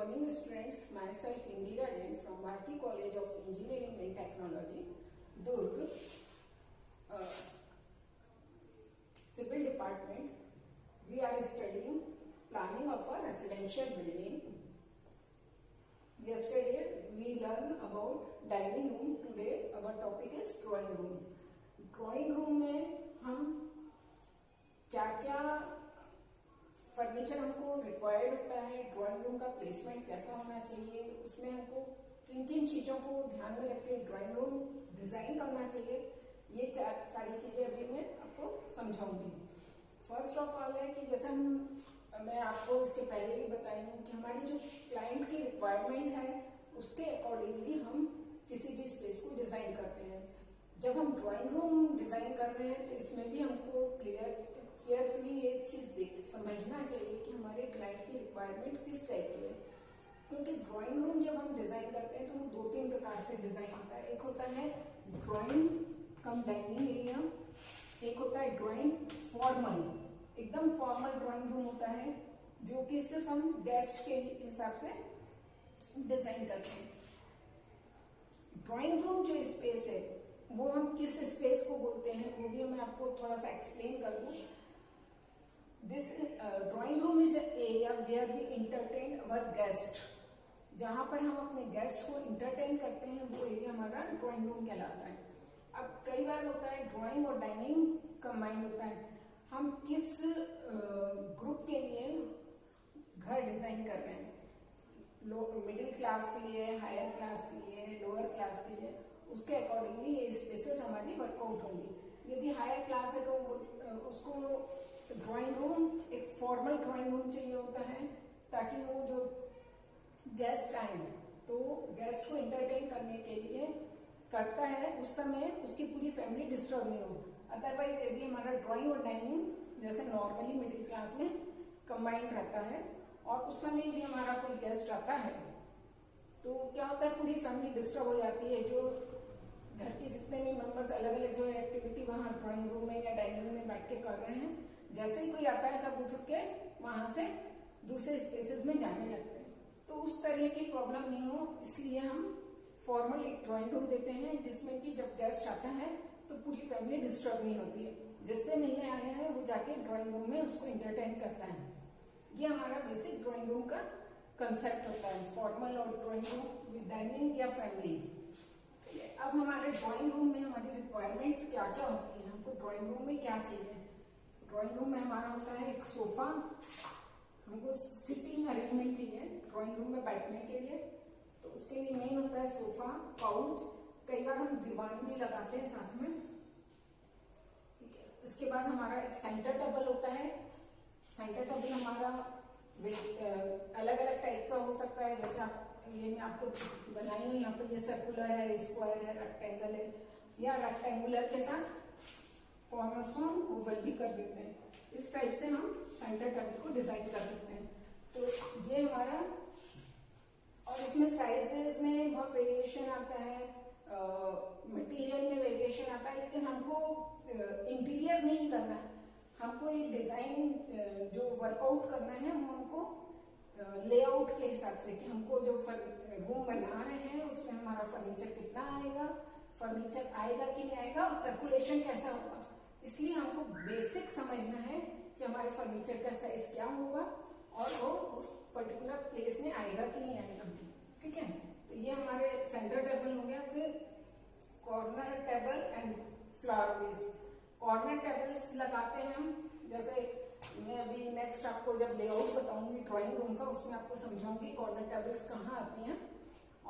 morning students, myself Indira Jain from Bharati College of Engineering and Technology, Durg, Civil Department. We are studying planning of a residential building. Yesterday we learned about dining room. Today our topic is drawing room. Drawing room में हम क्या क्या furniture हमको required होता है, drawing room का placement कैसा होना चाहिए, उसमें हमको किन किन चीजों को ध्यान में रख के ड्राइंग रूम डिजाइन करना चाहिए, ये सारी चीजें अभी मैं आपको समझाऊंगी। फर्स्ट ऑफ ऑल है कि जैसे मैं आपको इसके पहले भी बताई हूँ कि हमारी जो क्लाइंट की रिक्वायरमेंट है उसके अकॉर्डिंगली हम किसी भी स्पेस को डिजाइन करते हैं। जब हम ड्राइंग रूम डिजाइन कर रहे हैं तो इसमें भी हमको केयरफुली एक चीज समझना चाहिए कि हमारे क्लाइंट की रिक्वायरमेंट किस टाइप की है, क्योंकि ड्राइंग रूम जब हम डिजाइन करते हैं तो वो दो तीन प्रकार से डिजाइन होता है। एक होता है ड्राइंग कम डाइनिंग एरिया, एक होता है ड्राइंग फॉर्मल, एकदम फॉर्मल ड्राइंग रूम होता है जो कि सिर्फ हम गेस्ट के हिसाब से डिजाइन करते हैं। ड्राइंग रूम जो स्पेस है वो हम किस स्पेस को बोलते हैं वो भी मैं आपको थोड़ा सा एक्सप्लेन कर दूं। This drawing room is an area where we entertain our guest. जहां पर हम अपने गेस्ट को एंटरटेन करते हैं वो एरिया हमारा ड्राइंग रूम कहलाता है। अब कई बार होता है ड्राइंग और डाइनिंग कंबाइन होता है। हम किस ग्रुप के लिए घर डिजाइन कर रहे हैं, मिडिल क्लास के लिए, हायर क्लास के लिए, लोअर क्लास के लिए, उसके अकॉर्डिंगली ये स्पेसेस हमारी वर्कआउट होंगी। यदि हायर क्लास है तो उसको ड्राइंग रूम एक फॉर्मल ड्राइंग रूम चाहिए होता है ताकि वो जो गेस्ट आए तो गेस्ट को एंटरटेन करने के लिए करता है, उस समय उसकी पूरी फैमिली डिस्टर्ब नहीं हो। अदरवाइज यदि हमारा ड्राइंग और डाइनिंग जैसे नॉर्मली मिडिल क्लास में कंबाइंड रहता है और उस समय यदि हमारा कोई गेस्ट आता है तो क्या होता है पूरी फैमिली डिस्टर्ब हो जाती है। जो घर के जितने भी मेंबर्स अलग अलग जो एक्टिविटी वहां ड्राइंग रूम में या डाइनिंग रूम में बैठ के कर रहे हैं, जैसे ही कोई आता है सब उठ के वहां से दूसरे स्पेसेस में जाने लगते हैं। तो उस तरह की प्रॉब्लम नहीं हो इसलिए हम फॉर्मल एक ड्राइंग रूम देते हैं जिसमें कि जब गेस्ट आता है तो पूरी फैमिली डिस्टर्ब नहीं होती है। जिससे मिलने आया है वो जाके ड्राइंग रूम में उसको एंटरटेन करता है। ये हमारा बेसिक ड्राइंग रूम का कंसेप्ट होता है, फॉर्मल और ड्राइंग रूम विद डाइनिंग या फैमिली। अब हमारे ड्राइंग रूम में हमारी रिक्वायरमेंट्स क्या क्या होती है, हमको ड्राइंग रूम में क्या चाहिए। ड्राइंग रूम में हमारा होता है एक सोफा, हमको सिटिंग अरेंजमेंट चाहिए ड्राइंग रूम में बैठने के लिए, तो उसके लिए मेन होता है सोफा, काउच, कई बार हम दीवान भी लगाते हैं साथ में। इसके बाद हमारा एक सेंटर टेबल होता है। सेंटर टेबल हमारा अलग अलग टाइप का हो सकता है, जैसे आप ये मैं आपको बनाई हूँ, यहाँ पर ये सर्कुलर है, स्क्वायर है, रेक्टेंगल है, या रेक्टेंगुलर के साथ कॉर्नर्स को हम ओवल भी कर देते हैं। इस टाइप से हम सेंटर टेबल को डिजाइन कर सकते हैं। तो ये हमारा, और इसमें साइजेस में बहुत वेरिएशन आता है, मटेरियल में वेरिएशन आता है, लेकिन हमको इंटीरियर नहीं करना है, हमको ये डिजाइन जो वर्कआउट करना है वो हमको लेआउट के हिसाब से कि हमको जो रूम बना रहे हैं उसमें हमारा फर्नीचर कितना आएगा, फर्नीचर आएगा कि नहीं आएगा, और सर्कुलेशन कैसा होगा। इसलिए हमको बेसिक समझना है कि हमारे फर्नीचर का साइज क्या होगा और वो उस पर्टिकुलर प्लेस में आएगा कि नहीं आएगा। ठीक है, तो ये हमारे सेंटर टेबल हो गया। फिर corner table and flower vase. Corner tables लगाते हैं हम, जैसे मैं अभी नेक्स्ट आपको जब लेआउट बताऊंगी ड्राइंग रूम का उसमें आपको समझाऊंगी कॉर्नर टेबल्स कहाँ आती हैं।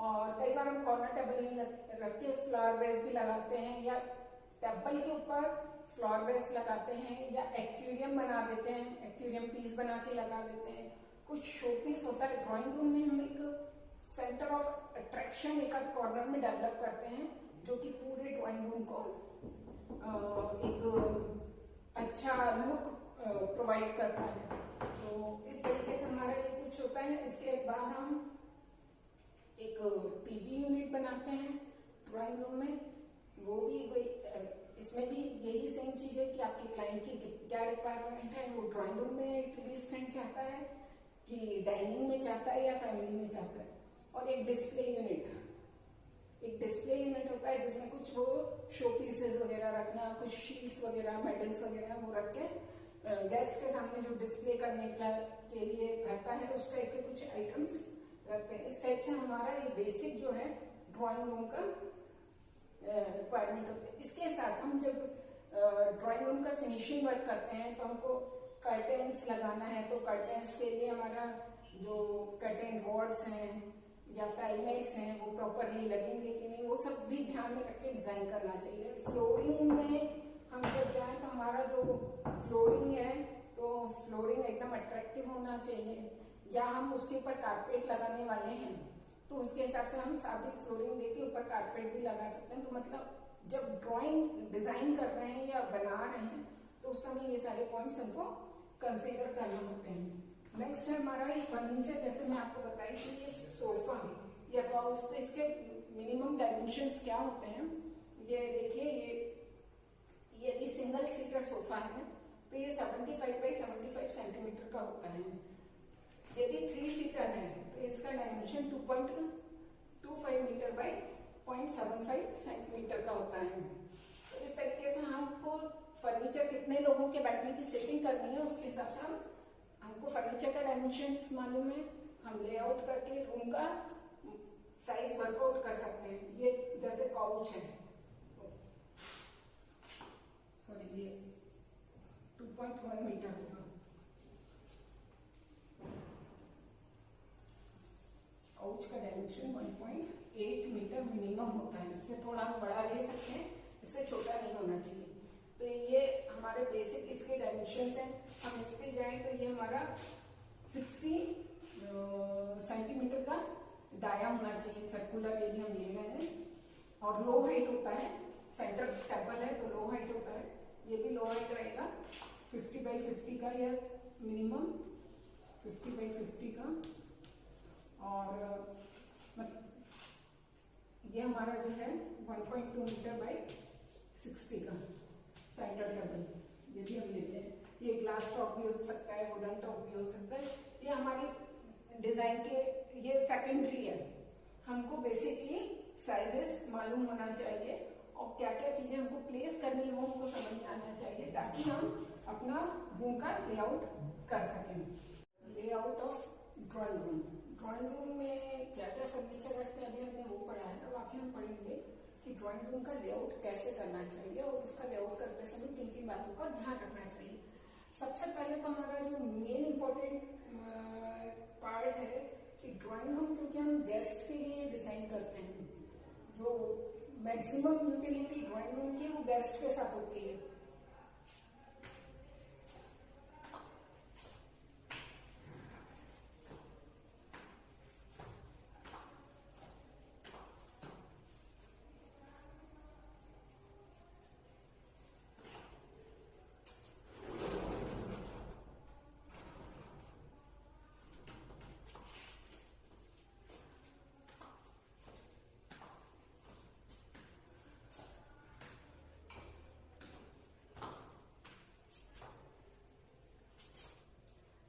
और कई बार हम कॉर्नर टेबल ही रख के फ्लावर वेस भी लगाते हैं, या टेबल के ऊपर फ्लावर वेस लगाते हैं, या एक्वेरियम बना देते हैं, एक्वेरियम पीस बना के लगा देते हैं। कुछ शो पीस होता है ड्राइंग रूम में, हम एक सेंटर ऑफ अट्रैक्शन एक कॉर्नर में डेवलप करते हैं जो कि पूरे ड्राइंग रूम को एक अच्छा लुक प्रोवाइड करता है। तो इस तरीके से हमारा ये कुछ होता है। इसके बाद हम एक टीवी यूनिट बनाते हैं ड्राइंग रूम में, वो भी वही, इसमें भी यही सेम चीज है कि आपके क्लाइंट की क्या रिक्वायरमेंट है। वो ड्राइंग रूम में टीवी स्टैंड चाहता है कि डाइनिंग में चाहता है या फैमिली में चाहता है। और एक डिस्प्ले यूनिट होता है जिसमें कुछ वो शो पीसेस वगैरह रखना, कुछ शीट्स वगैरह, मेडल्स वगैरह वो रख के गेस्ट के सामने जो डिस्प्ले करने के लिए रहता है, उस टाइप के कुछ आइटम्स रखते हैं। इस टाइप से हमारा ये बेसिक जो है ड्राइंग रूम का रिक्वायरमेंट होता है। इसके साथ हम जब ड्राइंग रूम का फिनिशिंग वर्क करते हैं तो हमको कर्टेन्स लगाना है, तो कर्टेन्स के लिए हमारा जो कर्टेन रॉड्स हैं या पैलेट्स हैं वो प्रॉपरली लगेंगे कि नहीं, वो सब भी ध्यान में रख के डिजाइन करना चाहिए। फ्लोरिंग में हम जब जाएं तो हमारा जो फ्लोरिंग है तो फ्लोरिंग एकदम अट्रैक्टिव होना चाहिए, या हम उसके ऊपर कारपेट लगाने वाले हैं तो उसके हिसाब से हम सादी फ्लोरिंग देके ऊपर कारपेट भी लगा सकते हैं। तो मतलब जब ड्राइंग डिजाइन कर रहे हैं या बना रहे हैं तो उस समय ये सारे पॉइंट्स हमको कंसीडर करना होते हैं। नेक्स्ट है हमारा ये फर्नीचर। जैसे मैं आपको बताई कि ये सोफा या काउच, तो इसके मिनिमम डायमेंशंस क्या होते हैं ये देखिए। ये सिंगल सीटर सोफा है तो ये 75 बाई 75 सेंटीमीटर का होता है। यदि 3 सीटर है तो इसका डायमेंशन 2.25 मीटर बाई 0.75 सेंटीमीटर का होता है। तो इस तरीके से हमको फर्नीचर कितने लोगों के बैठने की सेटिंग करनी है उसके हिसाब से हमको फर्नीचर का डायमेंशंस मालूम है, हम लेआउट करके रूम का साइज वर्कआउट कर सकते हैं। ये जैसे काउच है, सॉरी ये 2.1 मीटर होगा। काउच का डायमेंशन 1.8 मीटर मिनिमम होता है, इससे थोड़ा हम बड़ा ले सकते हैं, इससे छोटा नहीं होना चाहिए। तो ये हमारे बेसिक इसके डायमेंशन हैं। हम इस पे जाएं तो ये हमारा 60 सेंटीमीटर का डाया होना चाहिए, सर्कुलर एरिया हम ले रहे हैं। और लो हाइट होता है, सेंटर टेबल है तो लो हाइट होता है, ये भी लो हाइट रहेगा 50 बाई 50 का, या मिनिमम 50 बाई 50 का। और ये हमारा जो है 1.2 मीटर बाई 60 का सेंटर टेबल, ये भी हम लेते हैं। ये ग्लास टॉप भी हो सकता है, वुडन टॉप भी हो सकता है। ये हमारी डिजाइन के ये सेकेंडरी है, हमको बेसिकली साइजेस मालूम होना चाहिए और क्या क्या चीजें हमको प्लेस करनी है वो हमको समझ में आना चाहिए, ताकि हम अपना रूम का लेआउट कर सकें। Layout of drawing room. Drawing room में क्या क्या फर्नीचर रखते हैं अभी हमने वो पढ़ा है, अब आगे हम पढ़ेंगे कि ड्राइंग रूम का लेआउट कैसे करना चाहिए और उसका लेआउट करते समय किन किन बातों का ध्यान रखना चाहिए। सबसे पहले तो हमारा जो मेन इम्पोर्टेंट पार्ट है कि ड्राइंग रूम, क्योंकि हम गेस्ट के लिए डिजाइन करते हैं, जो मैक्सिमम यूटिलिटी ड्राइंग रूम की वो गेस्ट के साथ होती है।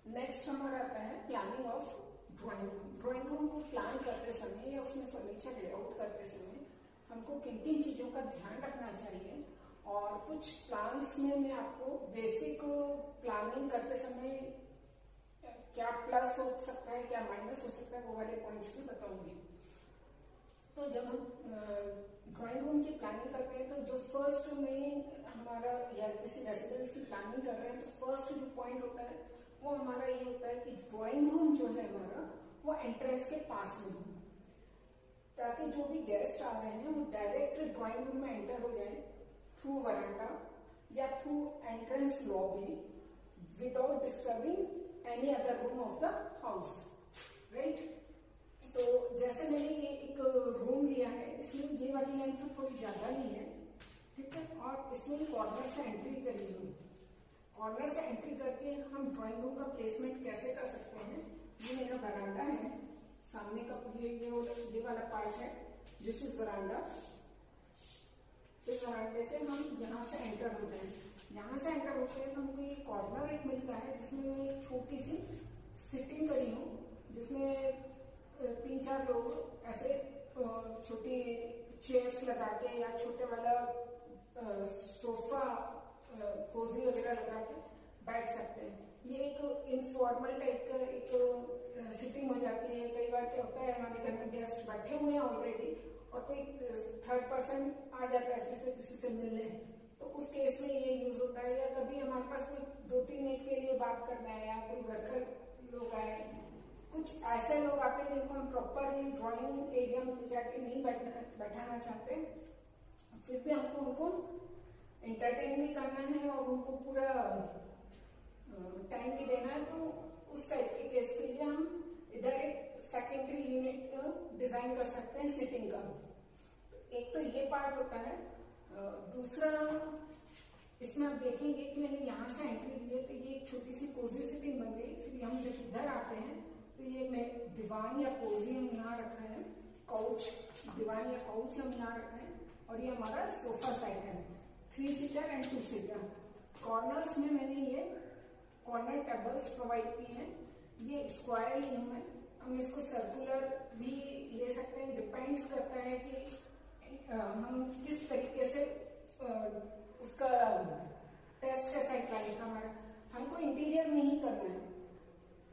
नेक्स्ट हमारा आता है planning of drawing room. Drawing room को प्लान करते समय या उसमें फर्नीचर लेआउट करते समय हमको किन किन चीजों का ध्यान रखना चाहिए, और कुछ प्लान्स में मैं आपको बेसिक प्लानिंग करते समय क्या प्लस हो सकता है क्या माइनस हो सकता है वो वाले पॉइंट्स भी बताऊंगी। तो जब हम ड्राइंग रूम की प्लानिंग करते हैं तो जो फर्स्ट में हमारा या किसी रेसिडेंस की प्लानिंग कर रहे हैं तो फर्स्ट जो पॉइंट होता है वो हमारा ये होता है कि ड्राइंग रूम जो है हमारा वो एंट्रेंस के पास में हो, ताकि जो भी गेस्ट आ रहे हैं वो डायरेक्ट ड्राइंग रूम में एंटर हो जाए थ्रू वरांडा या through entrance lobby without disturbing any other room of the house, right. तो जैसे मैंने ये एक रूम लिया है, इसमें ये वाली लाइन तो थोड़ी ज्यादा ही है, ठीक है, और इसमें कॉर्नर से एंट्री करी हूँ। कॉर्नर से एंट्री करके हम ड्राइंग रूम का प्लेसमेंट कैसे कर सकते हैं। ये मेरा वरांडा है, सामने का ये वाला पार्ट है, दिस इज वरांडा। इस वरांडे से हम यहाँ से एंटर होते हैं। यहाँ से एंटर होते हैं तो हमको ये कॉर्नर एक मिलता है जिसमें एक छोटी सी सिटिंग करी हूँ जिसमें 3-4 लोग ऐसे छोटी चेयर्स लगा के या छोटे वाला सोफा कोजी वगैरह लगा के बैठ सकते हैं। ये एक इनफॉर्मल टाइप का एक सिटिंग हो जाती है। कई बार क्या होता है, हमारे घर में गेस्ट बैठे हुए हैं ऑलरेडी और कोई थर्ड पर्सन आ जाता है ऐसे किसी से मिलने, तो उस केस में ये यूज होता है। या कभी हमारे पास कोई 2-3 मिनट के लिए बात करना है, या कोई वर्कर लोग आए, कुछ ऐसे लोग आते हैं जिनको हम प्रॉपरली ड्राइंग एरिया में जाके नहीं बैठाना चाहते, फिर भी हमको उनको एंटरटेन भी करना है और उनको पूरा टाइम भी देना है, तो उस टाइप के केस के लिए हम इधर एक सेकेंडरी यूनिट डिजाइन कर सकते हैं सिटिंग का। एक तो ये पार्ट होता है। दूसरा, इसमें आप देखेंगे कि मैंने यहाँ से एंट्री ली है तो ये एक छोटी सी कोजी सिटिंग बन गई। फिर हम जब इधर आते हैं तो ये मैं दीवान या कोजी हम यहाँ रख रहे हैं, काउच, दीवान या काउच हम यहाँ रख रहे हैं, और ये हमारा सोफा सेट है 3 सीटर एंड 2 सीटर। कॉर्नर्स में मैंने ये कॉर्नर टेबल्स प्रोवाइड किए हैं। ये स्क्वायर ली हूँ मैं, हम इसको सर्कुलर भी ले सकते हैं, डिपेंड्स करता है कि हम किस तरीके से उसका टेस्ट कैसा है हमारा। हमको इंटीरियर में ही करना है,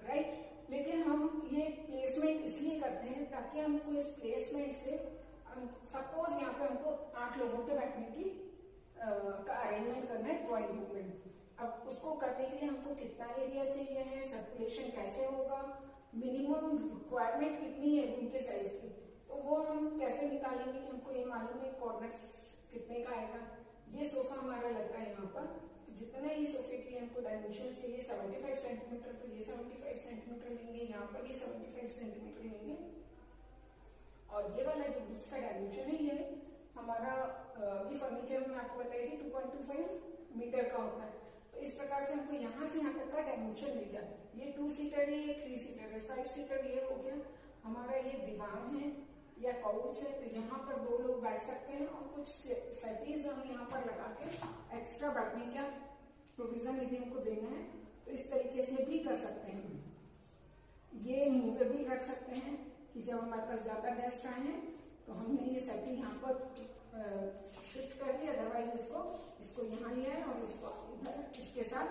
राइट, लेकिन हम ये प्लेसमेंट इसलिए करते हैं ताकि हमको इस प्लेसमेंट से सपोज यहाँ पे हमको 8 लोगों के बैठने की का अरेंजमेंट करना है ड्राइंग रूम में। अब उसको करने के लिए हमको कितना एरिया चाहिए है, सर्कुलेशन कैसे होगा, मिनिमम रिक्वायरमेंट कितनी है रूम के साइज की, तो वो हम कैसे निकालेंगे कि हमको ये मालूम है कॉर्नर्स कितने का आएगा। ये सोफा हमारा लग रहा है यहाँ पर, तो जितना ही सोफे के लिए हमको डायमेंशन चाहिए 75 सेंटीमीटर, तो ये 75 सेंटीमीटर लेंगे, यहाँ पर ये 75 सेंटीमीटर लेंगे, और ये वाला जो बीच का डायमेंशन है ये हमारा भी फर्नीचर में आपको बताई थी 2.25 मीटर का होता है। तो इस प्रकार से हमको यहाँ से यहाँ तक का डायमेंशन मिल गया। ये 2 सीटर है, ये 3 सीटर है, 5 सीटर ये हो गया हमारा। ये दीवान है या काउच है, तो यहाँ पर 2 लोग बैठ सकते हैं, और कुछ सेटीज हम यहाँ पर लगा के एक्स्ट्रा बैठने का प्रोविजन यदि हमको देना है तो इस तरीके से भी कर सकते हैं। ये मूवेबल रख सकते हैं कि जब हमारे पास ज्यादा गेस्ट आए हैं तो हमने ये सेटिंग यहाँ पर शिफ्ट कर लिया, अदरवाइज इसको यहाँ लिया है और इसको इधर इसके साथ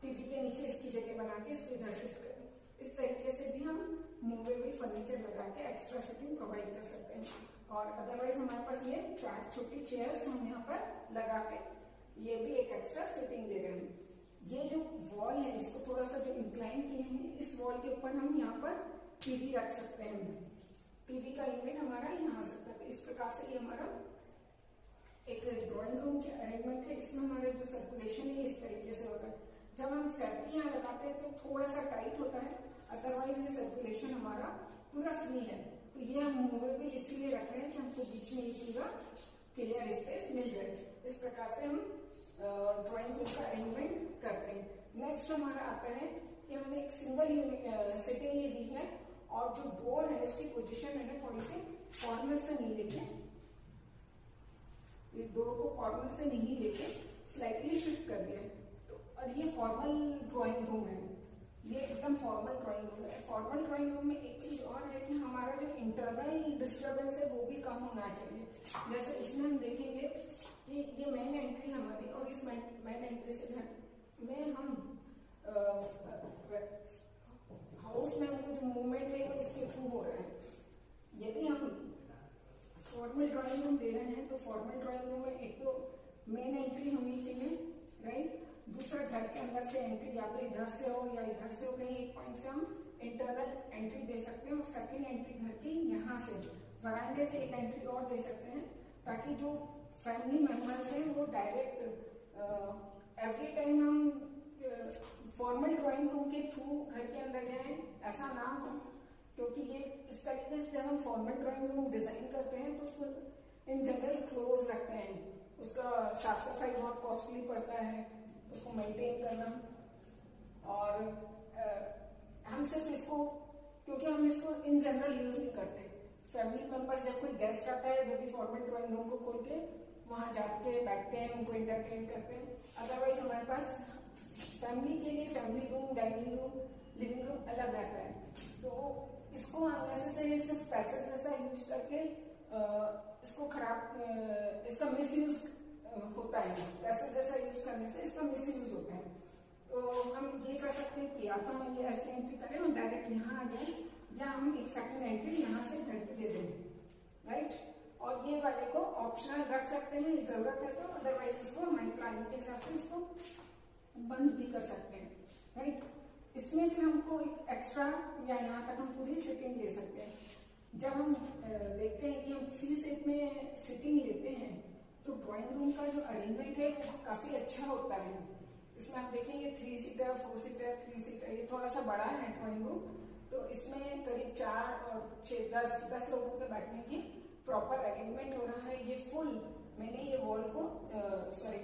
टीवी के नीचे इसकी जगह बना के इसको इधर शिफ्ट कर दिया। इस तरीके से भी हम मूवेबल फर्नीचर लगा के एक्स्ट्रा सिटिंग प्रोवाइड कर सकते हैं। और अदरवाइज हमारे पास ये 4 छोटी चेयर्स हम यहाँ पर लगा के ये भी एक एक्स्ट्रा सिटिंग दे रहे हैं। ये जो वॉल है इसको थोड़ा सा जो इंक्लाइन किए हैं, इस वॉल के ऊपर हम यहाँ पर टीवी रख सकते हैं। टीवी का यूनिट हमारा यहाँ आ सकता है। तो इस प्रकार से ये हमारा एक ड्राइंग रूम के अरेंजमेंट है। इसमें हमारा जो सर्कुलेशन है इस तरीके से होगा। जब हम सेट यहाँ लगाते हैं तो थोड़ा सा टाइट होता है, अदरवाइज ये सर्कुलेशन हमारा पूरा फ्री है। तो ये हम मूवेबल इसलिए रख रहे हैं कि हमको बीच में ये पूरा क्लियर स्पेस मिल जाए। इस प्रकार से हम ड्राइंग रूम का अरेंजमेंट करते हैं। नेक्स्ट हमारा आता है कि हमने एक सिंगल सिटिंग ये दी है, और जो डोर है उसकी पोजीशन मैंने थोड़ी सी कॉर्नर से नहीं लेके, ये डोर को कॉर्नर से नहीं लेके स्लाइटली शिफ्ट कर दिया। तो और ये फॉर्मल ड्राइंग रूम है, ये एकदम फॉर्मल ड्राइंग रूम है। फॉर्मल ड्राइंग रूम में एक चीज और है कि हमारा जो इंटरनल डिस्टर्बेंस है वो भी कम होना चाहिए। जैसे इसमें हम देखेंगे कि ये मेन एंट्री हमारी, और इस मेन एंट्री से घर में हम हाउस में हमको जो मूवमेंट है वो इसके थ्रू हो रहा है। यदि हम फॉर्मल ड्राइंग रूम दे रहे हैं तो फॉर्मल ड्राइंग रूम में एक तो मेन एंट्री होनी चाहिए, राइट। दूसरा घर के अंदर से एंट्री या तो इधर से हो या इधर से हो, कहीं एक पॉइंट से हम इंटरनल एंट्री दे सकते हैं। और सेकेंड एंट्री घर की यहाँ से वरांडे से एक एंट्री और दे सकते हैं, ताकि जो फैमिली मेंबर्स हैं वो डायरेक्ट एवरी टाइम हम फॉर्मल ड्राइंग रूम के थ्रू घर के अंदर जाएं, ऐसा ना हो। क्योंकि ये इस तरीके से जब हम फॉर्मल ड्राइंग रूम डिजाइन करते हैं तो उसको इन जनरल क्लोज रखते हैं, उसका साफ सफाई बहुत कॉस्टली पड़ता है उसको मेंटेन करना। और हम सिर्फ इसको, क्योंकि हम इसको इन जनरल यूज नहीं करते, फैमिली मेंबर्स जब कोई गेस्ट आता है जब भी फॉर्मल ड्राइंग रूम को खोल के वहां जाके बैठते हैं, उनको एंटरटेन करते हैं। अदरवाइज हमारे पास फैमिली के लिए family room, dining room, living room अलग रहता है। तो इसको अननेसेसरी सिर्फ पैसेज जैसा यूज करके इसको खराब, इसका मिस यूज होता है। पैसेज जैसा यूज करने से इसका मिस यूज होता है। तो हम ये कर सकते हैं कि या तो हम ये ऐसे एंट्री करें और डायरेक्ट यहाँ आ जाए, या हम एक सेकंड एंट्री यहाँ से घर पे दे दें, राइट। और ये वाले को ऑप्शनल रख सकते हैं जरूरत है तो, अदरवाइज इसको हमारे प्लानिंग के हिसाब से इसको बंद भी कर सकते हैं, राइट। इसमें फिर हमको एक एक्स्ट्रा या यहाँ तक हम पूरी सिटिंग दे सकते हैं। जब हम देखते हैं कि हम सी सेट में सिटिंग लेते हैं तो ड्राइंग रूम का जो अरेंजमेंट है वो काफी अच्छा होता है। इसमें आप देखेंगे 3 सीटर, 4 सीटर, 3 सीटर, ये थोड़ा सा बड़ा है ड्राइंग रूम। तो इसमें करीब 4 और 6, 10 लोगों के बैठने की प्रॉपर अरेंजमेंट हो रहा है। ये फुल मैंने ये वॉल को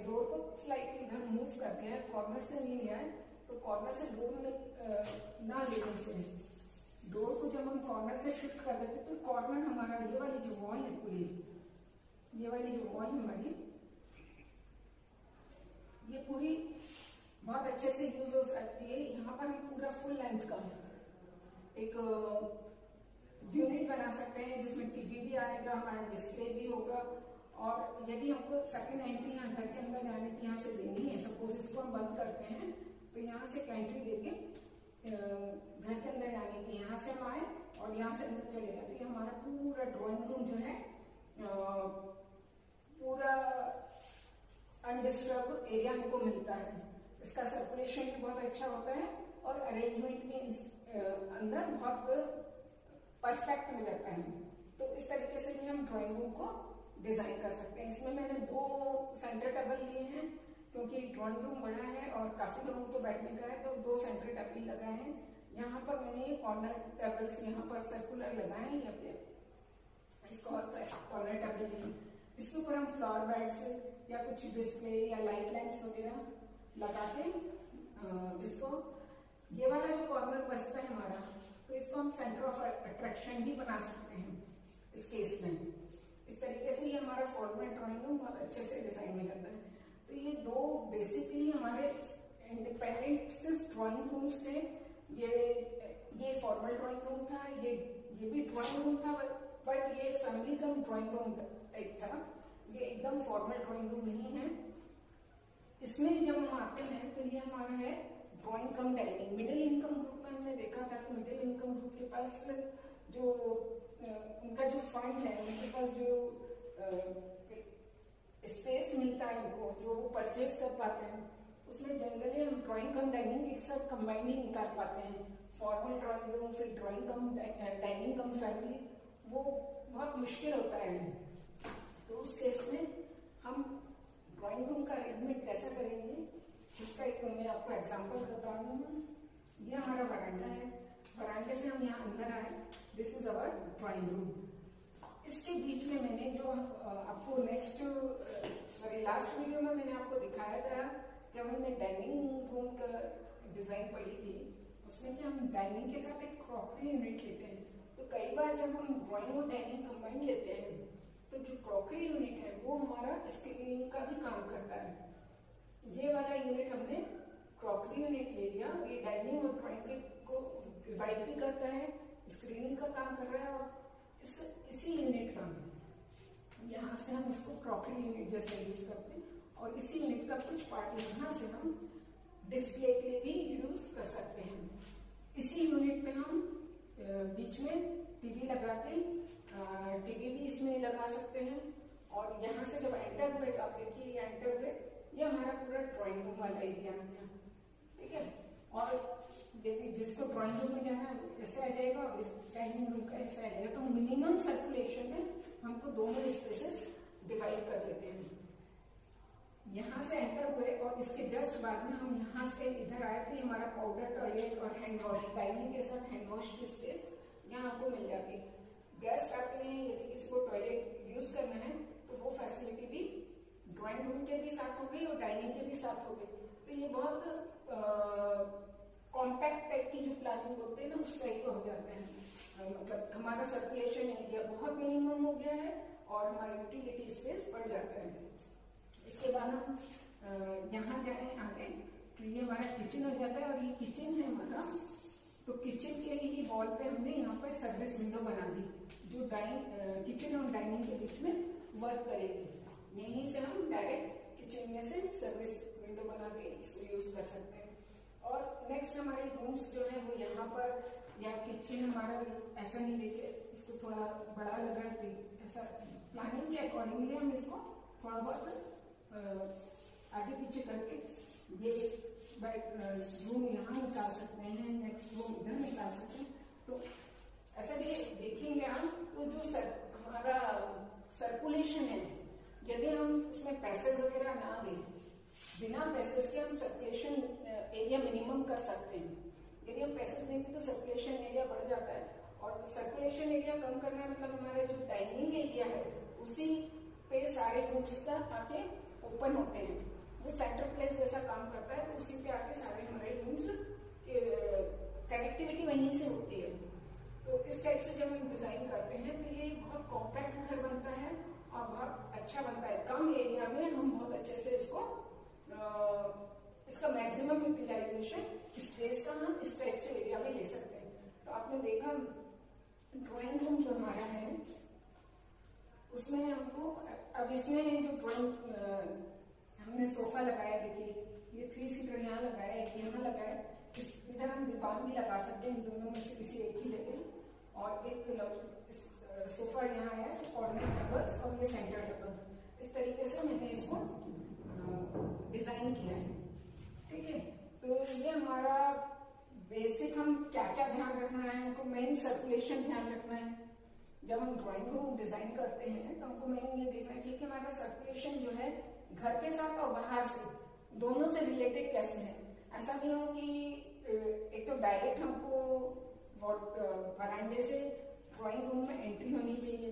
डोर को स्लाइटली इधर मूव कर दिया है, कॉर्नर से नहीं लिया है। तो कॉर्नर से डोर ना लेने से डोर को जब हम कॉर्नर से शिफ्ट कर देते तो कॉर्नर हमारा ये वाली जो वॉल है पूरी, ये वाली जो वॉल हमारी ये पूरी बहुत अच्छे से यूज हो सकती है। यहाँ पर हम पूरा फुल लेंथ का एक यूनिट बना सकते हैं जिसमें टीवी भी आएगा, हमारा डिस्प्ले भी होगा। और यदि हमको सेकंड एंट्री यहाँ घर के अंदर जाने की यहाँ से देनी है, सपोज इसको हम बंद करते हैं तो यहाँ से एंट्री देके घर के अंदर जाने की, यहाँ से हम आए और यहाँ से अंदर चले जाते, तो हमारा पूरा ड्राइंग रूम जो है पूरा अनडिस्टर्ब एरिया हमको मिलता है। इसका सर्कुलेशन भी बहुत अच्छा होता है और अरेंजमेंट भी अंदर बहुत परफेक्ट हो जाता है। तो इस तरीके से भी हम ड्राइंग रूम को डिजाइन कर सकते हैं। इसमें मैंने 2 सेंटर टेबल लिए हैं क्योंकि ड्राइंग रूम बड़ा है और काफी लोगों को बैठने का है, तो 2 सेंटर टेबल लगाए हैं। यहाँ पर मैंने कॉर्नर टेबल्स यहाँ पर सर्कुलर लगाए हैं, यहाँ पे इसको कॉर्नर टेबल लिए। इसके ऊपर हम फ्लावर बेड्स या कुछ डिस्प्ले या लाइट लैंप्स वगैरह लगा के जिसको ये वाला जो कॉर्नर बचता है हमारा, तो इसको हम सेंटर ऑफ अट्रैक्शन भी बना सकते हैं इस केस में। इस तरीके से ये हमारा फॉर्मेट ड्राइंग रूम बहुत अच्छे से डिजाइन हो जाता है। तो ये 2 बेसिकली हमारे इंडिपेंडेंट सिर्फ ड्राइंग रूम्स थे। ये फॉर्मल ड्राइंग रूम था, ये भी ड्राइंग रूम था, बट ये फैमिली का ड्राइंग रूम टाइप था। ये एकदम फॉर्मल ड्राइंग रूम नहीं है। इसमें जब हम आते हैं तो ये हमारा है ड्राइंग कम डाइनिंग। मिडिल इनकम ग्रुप में हमने देखा था कि मिडिल इनकम ग्रुप के पास जो उनका जो फंड है, उनके पास जो स्पेस मिलता है उनको, जो वो परचेज कर पाते हैं, उसमें जनरली हम ड्राइंग कम डाइनिंग एक साथ कंबाइन ही निकाल पाते हैं। फॉर्मल ड्राइंग रूम फिर ड्राइंग कम डाइनिंग कम फैमिली, वो बहुत मुश्किल होता है। तो उस केस में हम ड्राइंग रूम का अरेंजमेंट कैसे करेंगे उसका एक मैं आपको एग्जांपल बता रही हूँ। ये हमारा वरांडा है, वरांडे से हम यहाँ अंदर आए, this is our drawing room. इसके बीच में मैंने जो आपको लास्ट वीडियो में मैंने आपको दिखाया था, जब हमने डाइनिंग रूम का डिजाइन पढ़ी थी, उसमें कि हम डाइनिंग के साथ एक क्रॉकरी यूनिट लेते हैं। तो कई बार जब हम ड्राइंग और डाइनिंग कंबाइन लेते हैं तो जो क्रॉकरी यूनिट है वो हमारा स्क्रीनिंग का भी काम करता है। ये वाला यूनिट हमने क्रॉकरी यूनिट ले लिया, ये डाइनिंग और ड्राइंग को डिवाइड भी करता है, स्क्रीनिंग का काम कर रहा है। और इसी यूनिट का यहाँ से हम इसको क्रॉकरी यूनिट जैसे यूज करते हैं, और इसी यूनिट का कुछ पार्ट यहाँ से हम डिस्प्ले के लिए भी यूज कर सकते हैं। इसी यूनिट पे हम बीच में टीवी लगा के टीवी भी इसमें लगा सकते हैं। और यहाँ से जब एंटर हुए तो आप देखिए ये एंटर हुए, ये हमारा पूरा ड्राइंग रूम वाला एरिया हो गया, ठीक है। और देखिए जिसको ड्राइंग रूम में जाना है ऐसे आ जाएगा और डाइनिंग रूम का ऐसे आ जाएगा। तो मिनिमम सर्कुलेशन में हमको दोनों स्पेसेस डिवाइड कर लेते हैं। यहाँ से एंटर हुए और इसके जस्ट बाद में हम यहाँ से इधर आए तो हमारा पाउडर टॉयलेट और हैंड वॉश, डाइनिंग के साथ हैंड वॉश की स्पेस यहाँ आपको मिल जाती है। गेस्ट आते हैं, यदि किसी को टॉयलेट यूज करना है तो वो फैसिलिटी भी ड्राइंग रूम के भी साथ हो गई और डाइनिंग के भी साथ हो गई। तो ये बहुत कॉम्पैक्ट टाइप की जो प्लानिंग होते हैं ना, उस टाइप का हो जाता है। मतलब हमारा सर्कुलेशन एरिया बहुत मिनिमम हो गया है और हमारा यूटिलिटी स्पेस बढ़ जाता है। इसके बाद हम यहाँ जाए आगे तो ये हमारा किचन हो जाता है। और ये किचन है हमारा तो किचन के लिए वॉल पे हमने यहाँ पर सर्विस विंडो बना दी जो किचन और डाइनिंग के बीच में वर्क करेगी। यहीं से हम डायरेक्ट किचन में से सर्विस विंडो बना के इसको यूज कर सकते हैं। और नेक्स्ट हमारे रूम्स जो है वो यहाँ पर, या किचन हमारा ऐसा नहीं देखे, इसको थोड़ा बड़ा लग रहा है, ऐसा प्लानिंग के अकॉर्डिंगली हम इसको थोड़ा बहुत आगे पीछे करके ये रूम यहाँ निकाल सकते हैं, नेक्स्ट रूम इधर निकाल सकते हैं। तो ऐसा भी देखेंगे हम, तो जो हमारा सर्कुलेशन है, यदि हम उसमें पैसेज वगैरह ना दें, बिना पैसेज के हम सर्कुलेशन एरिया मिनिमम कर सकते हैं। यदि हम पैसेज देंगे तो सर्कुलेशन एरिया बढ़ जाता है, और सर्कुलेशन एरिया कम करना मतलब हमारे जो डाइनिंग एरिया है उसी पे सारे रूम्स का आके ओपन होते हैं, वो सेंटर प्लेस जैसा काम करता है, तो उसी पे आके सारे हमारे रूम्स कनेक्टिविटी वहीं से होती है। तो इस टाइप से जब हम डिजाइन करते हैं तो ये बहुत कॉम्पैक्ट घर बनता है और बहुत अच्छा बनता है। कम एरिया में हम बहुत अच्छे से इसको इसका मैक्सिमम यूटिलाइजेशन स्पेस का हम इस टाइप से एरिया में ले सकते हैं। तो आपने देखा ड्राइंग रूम जो हमारा है उसमें हमको, अब इसमें जो ड्राइंग हमने सोफा लगाया, देखिए ये 3 सीटर यहाँ लगाया है, यहाँ लगाया, इधर हम दीवार भी लगा सकते हैं, इन दोनों में से किसी एक ही जगह। और एक सोफा यहाँ है, कॉर्नर टेबल्स और ये सेंटर टेबल, इस तरीके से मैंने इसको डिजाइन किया है। ठीक है, तो ये हमारा बेसिक, हम क्या क्या ध्यान रखना है, हमको मेन सर्कुलेशन ध्यान रखना है। जब हम ड्राइंग रूम डिजाइन करते हैं तो हमको मेन ये देखना चाहिए कि हमारा सर्कुलेशन जो है घर के साथ और बाहर से दोनों से रिलेटेड कैसे है। ऐसा नहीं हो कि एक तो डायरेक्ट हमको वरांडे से ड्राइंग रूम में एंट्री होनी चाहिए,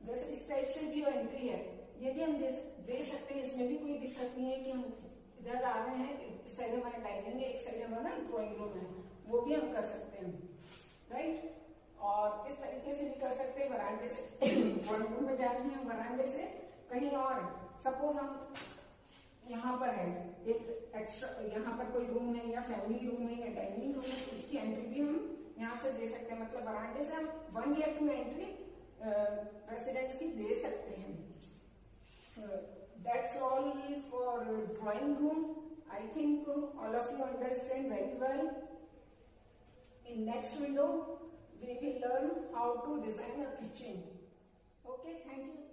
जैसे इस टाइप से भी एंट्री है, ये भी हम दे सकते हैं, इसमें भी कोई दिक्कत नहीं है कि हम इधर आ रहे हैं, इस साइड हमारा डाइनिंग है, एक साइड हमारा ड्राइंग रूम है, वो भी हम कर सकते हैं, राइट। और इस तरीके से भी कर सकते हैं, वरांडे से ड्राइंग रूम में जा रहे हैं, वरांडे से कहीं और, सपोज हम यहाँ पर है, एक एक्स्ट्रा यहाँ पर कोई रूम है या फैमिली रूम है या डाइनिंग रूम है, तो इसकी एंट्री भी हम यहाँ से दे सकते हैं। मतलब वरांडे से हम 1 या 2 एंट्री रेसिडेंस की दे सकते हैं। That's all for drawing room. I think all of you understand very well. In next video, we will learn how to design a kitchen. Okay, thank you.